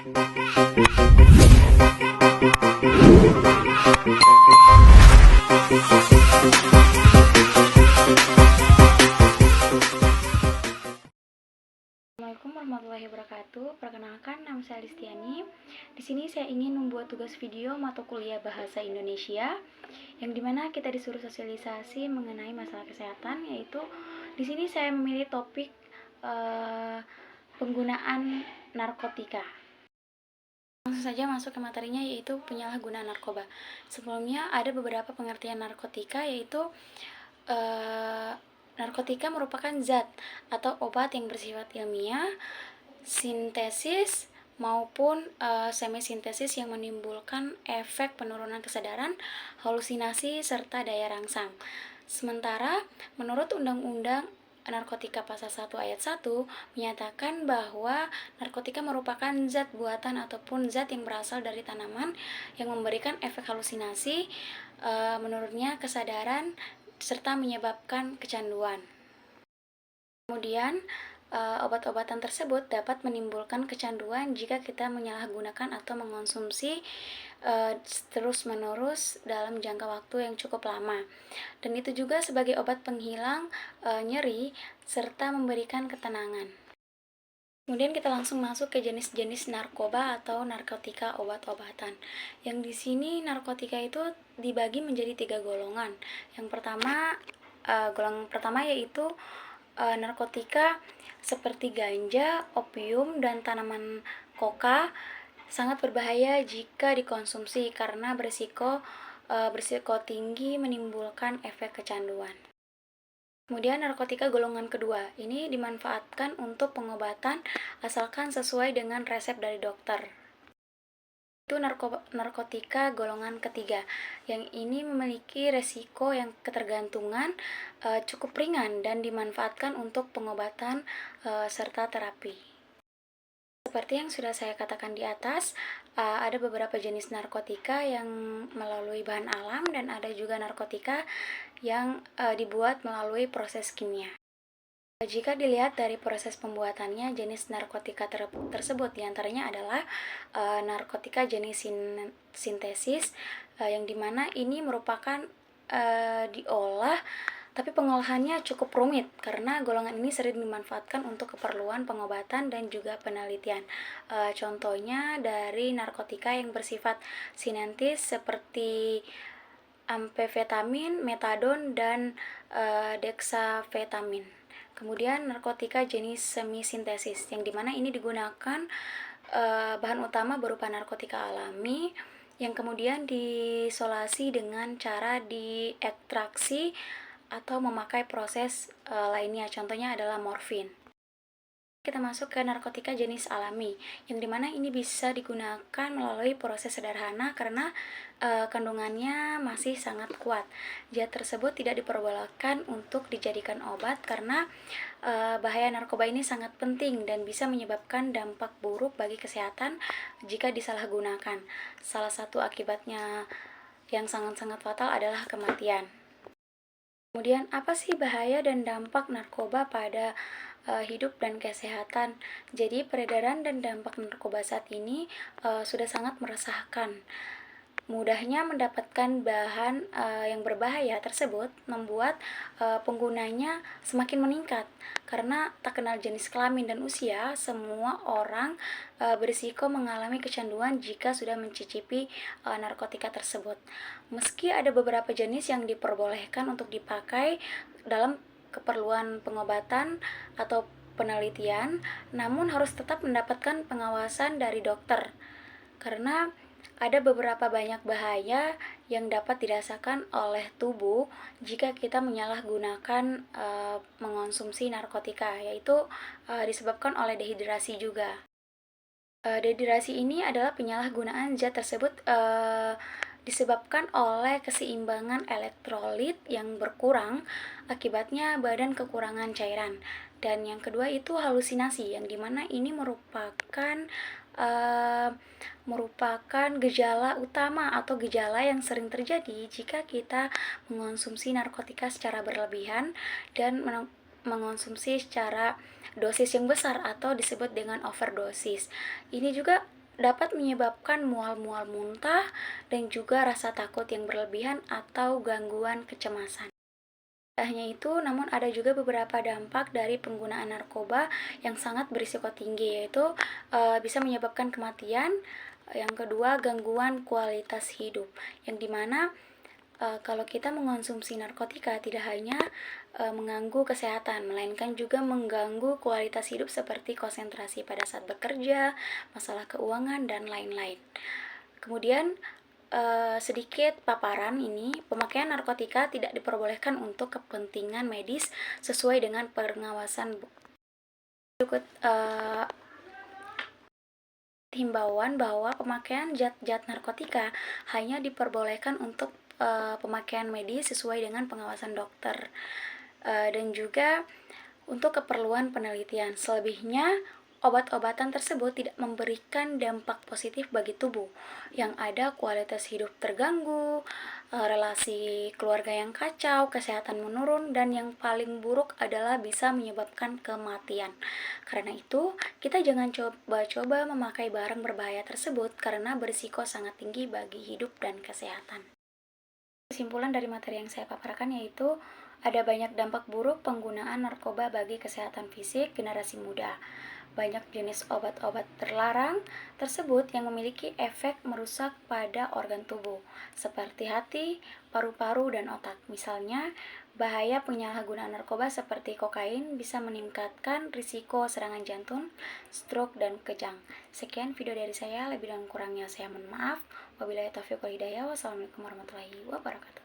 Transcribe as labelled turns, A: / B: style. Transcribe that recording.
A: Assalamualaikum warahmatullahi wabarakatuh. Perkenalkan, nama saya Listiani. Di sini saya ingin membuat tugas video mata kuliah Bahasa Indonesia, yang dimana kita disuruh sosialisasi mengenai masalah kesehatan, yaitu di sini saya memilih topik penggunaan narkotika. Langsung saja masuk ke materinya, yaitu penyalahgunaan narkoba. Sebelumnya ada beberapa pengertian narkotika, yaitu narkotika merupakan zat atau obat yang bersifat ilmiah, sintesis maupun semisintesis yang menimbulkan efek penurunan kesadaran, halusinasi, serta daya rangsang. Sementara menurut Undang-Undang Narkotika Pasal 1 Ayat 1 menyatakan bahwa narkotika merupakan zat buatan ataupun zat yang berasal dari tanaman yang memberikan efek halusinasi, menurunnya kesadaran, serta menyebabkan kecanduan. Kemudian, obat-obatan tersebut dapat menimbulkan kecanduan jika kita menyalahgunakan atau mengonsumsi terus-menerus dalam jangka waktu yang cukup lama. Dan itu juga sebagai obat penghilang nyeri serta memberikan ketenangan. Kemudian kita langsung masuk ke jenis-jenis narkoba atau narkotika obat-obatan. Yang di sini narkotika itu dibagi menjadi 3 golongan. Yang pertama, golongan pertama yaitu narkotika seperti ganja, opium, dan tanaman koka sangat berbahaya jika dikonsumsi karena berisiko tinggi menimbulkan efek kecanduan. Kemudian narkotika golongan kedua, ini dimanfaatkan untuk pengobatan asalkan sesuai dengan resep dari dokter. Itu narkotika golongan ketiga, yang ini memiliki resiko yang ketergantungan cukup ringan dan dimanfaatkan untuk pengobatan serta terapi. Seperti yang sudah saya katakan di atas, ada beberapa jenis narkotika yang melalui bahan alam dan ada juga narkotika yang dibuat melalui proses kimia. Jika dilihat dari proses pembuatannya, jenis narkotika tersebut diantaranya adalah narkotika jenis sintesis, yang dimana ini merupakan diolah, tapi pengolahannya cukup rumit karena golongan ini sering dimanfaatkan untuk keperluan pengobatan dan juga penelitian. Contohnya dari narkotika yang bersifat sintetis seperti amfetamin, metadon, dan deksafetamin. Kemudian narkotika jenis semisintesis, yang dimana ini digunakan bahan utama berupa narkotika alami yang kemudian diisolasi dengan cara diekstraksi atau memakai proses lainnya, contohnya adalah morfin. Kita masuk ke narkotika jenis alami, yang dimana ini bisa digunakan melalui proses sederhana karena kandungannya masih sangat kuat. Zat tersebut tidak diperbolehkan untuk dijadikan obat karena bahaya narkoba ini sangat penting dan bisa menyebabkan dampak buruk bagi kesehatan jika disalahgunakan. Salah satu akibatnya yang sangat-sangat fatal adalah kematian. Kemudian, apa sih bahaya dan dampak narkoba pada hidup dan kesehatan? Jadi, peredaran dan dampak narkoba saat ini sudah sangat meresahkan. Mudahnya mendapatkan bahan yang berbahaya tersebut membuat penggunanya semakin meningkat. Karena tak kenal jenis kelamin dan usia, semua orang berisiko mengalami kecanduan jika sudah mencicipi narkotika tersebut. Meski ada beberapa jenis yang diperbolehkan untuk dipakai dalam keperluan pengobatan atau penelitian, namun harus tetap mendapatkan pengawasan dari dokter. Karena ada beberapa banyak bahaya yang dapat dirasakan oleh tubuh jika kita menyalahgunakan mengonsumsi narkotika, yaitu disebabkan oleh dehidrasi juga. Dehidrasi ini adalah penyalahgunaan zat tersebut disebabkan oleh keseimbangan elektrolit yang berkurang, akibatnya badan kekurangan cairan. Dan yang kedua itu halusinasi, yang dimana ini merupakan gejala utama atau gejala yang sering terjadi jika kita mengonsumsi narkotika secara berlebihan dan mengonsumsi secara dosis yang besar atau disebut dengan overdosis. Ini juga dapat menyebabkan mual-mual muntah dan juga rasa takut yang berlebihan atau gangguan kecemasan. Tidak hanya itu, namun ada juga beberapa dampak dari penggunaan narkoba yang sangat berisiko tinggi, yaitu bisa menyebabkan kematian. Yang kedua, gangguan kualitas hidup, yang dimana kalau kita mengonsumsi narkotika tidak hanya mengganggu kesehatan, melainkan juga mengganggu kualitas hidup seperti konsentrasi pada saat bekerja, masalah keuangan, dan lain-lain. Kemudian sedikit paparan ini, pemakaian narkotika tidak diperbolehkan untuk kepentingan medis sesuai dengan pengawasan berikut. Himbauan bahwa pemakaian zat-zat narkotika hanya diperbolehkan untuk pemakaian medis sesuai dengan pengawasan dokter, dan juga untuk keperluan penelitian. Selebihnya, obat-obatan tersebut tidak memberikan dampak positif bagi tubuh. Yang ada kualitas hidup terganggu, relasi keluarga yang kacau, kesehatan menurun, dan yang paling buruk adalah bisa menyebabkan kematian. Karena itu, kita jangan coba-coba memakai barang berbahaya tersebut karena berisiko sangat tinggi bagi hidup dan kesehatan. Kesimpulan dari materi yang saya paparkan yaitu ada banyak dampak buruk penggunaan narkoba bagi kesehatan fisik generasi muda. Banyak jenis obat-obat terlarang tersebut yang memiliki efek merusak pada organ tubuh, seperti hati, paru-paru, dan otak. Misalnya, bahaya penyalahgunaan narkoba seperti kokain bisa meningkatkan risiko serangan jantung, stroke, dan kejang. Sekian video dari saya, lebih dan kurangnya saya mohon maaf. Wabillahi taufiq wal hidayah. Wassalamualaikum warahmatullahi wabarakatuh.